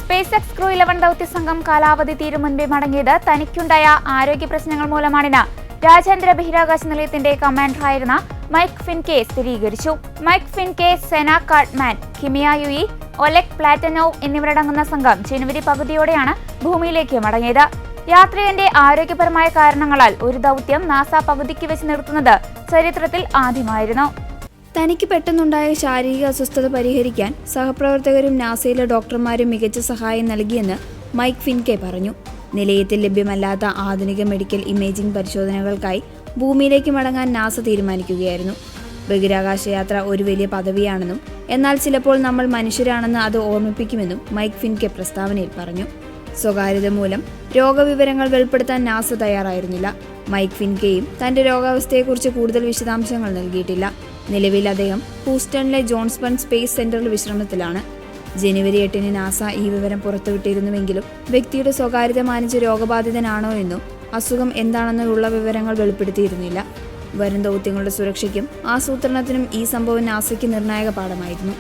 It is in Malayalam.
SpaceX Crew 11 ദൗത്യസംഘം കാലാവധി തീരും മുൻപേ മടങ്ങിയത് തനിക്കുണ്ടായ ആരോഗ്യ പ്രശ്നങ്ങൾ മൂലമാണെന്ന് രാജ്യാന്തര ബഹിരാകാശ നിലയത്തിന്റെ കമാൻഡറായിരുന്ന മൈക്ക് ഫിൻകെ സ്ഥിരീകരിച്ചു. മൈക്ക് ഫിൻകെ, സെന കാർട്ട്മാൻ, കിമിയ യുയി, ഒലെഗ് പ്ലാറ്റനോവ് എന്നിവരടങ്ങുന്ന സംഘം ജനുവരി പകുതിയോടെയാണ് ഭൂമിയിലേക്ക് മടങ്ങിയത്. യാത്രികന്റെ ആരോഗ്യപരമായ കാരണങ്ങളാൽ ഒരു ദൗത്യം നാസ പകുതിക്ക് വെച്ച് നിർത്തുന്നത് ചരിത്രത്തിൽ ആദ്യമായിരുന്നു. തനിക്ക് പെട്ടെന്നുണ്ടായ ശാരീരിക അസ്വസ്ഥത പരിഹരിക്കാൻ സഹപ്രവർത്തകരും നാസയിലെ ഡോക്ടർമാരും മികച്ച സഹായം നൽകിയെന്ന് മൈക്ക് ഫിൻകെ പറഞ്ഞു. നിലയത്തിൽ ലഭ്യമല്ലാത്ത ആധുനിക മെഡിക്കൽ ഇമേജിംഗ് പരിശോധനകൾക്കായി ഭൂമിയിലേക്ക് മടങ്ങാൻ നാസ തീരുമാനിക്കുകയായിരുന്നു. ബഹിരാകാശ യാത്ര ഒരു വലിയ പദവിയാണെന്നും എന്നാൽ ചിലപ്പോൾ നമ്മൾ മനുഷ്യരാണെന്ന് അത് ഓർമ്മിപ്പിക്കുമെന്നും മൈക്ക് ഫിൻകെ പ്രസ്താവനയിൽ പറഞ്ഞു. സ്വകാര്യത മൂലം രോഗവിവരങ്ങൾ വെളിപ്പെടുത്താൻ നാസ തയ്യാറായിരുന്നില്ല. മൈക്ക് ഫിൻകെയും തന്റെ രോഗാവസ്ഥയെക്കുറിച്ച് കൂടുതൽ വിശദാംശങ്ങൾ നൽകിയിട്ടില്ല. നിലവിൽ അദ്ദേഹം ഹൂസ്റ്റണിലെ ജോൺസ്ബൺ സ്പേസ് സെന്ററിൽ വിശ്രമത്തിലാണ്. ജനുവരി 8 നാസ ഈ വിവരം പുറത്തുവിട്ടിരുന്നുവെങ്കിലും വ്യക്തിയുടെ സ്വകാര്യത മാനിച്ച് രോഗബാധിതനാണോ എന്നും അസുഖം എന്താണെന്നുള്ള വിവരങ്ങൾ വെളിപ്പെടുത്തിയിരുന്നില്ല. വരും ദൗത്യങ്ങളുടെ സുരക്ഷയ്ക്കും ആസൂത്രണത്തിനും ഈ സംഭവം നാസയ്ക്ക് നിർണായക പാഠമായിരുന്നു.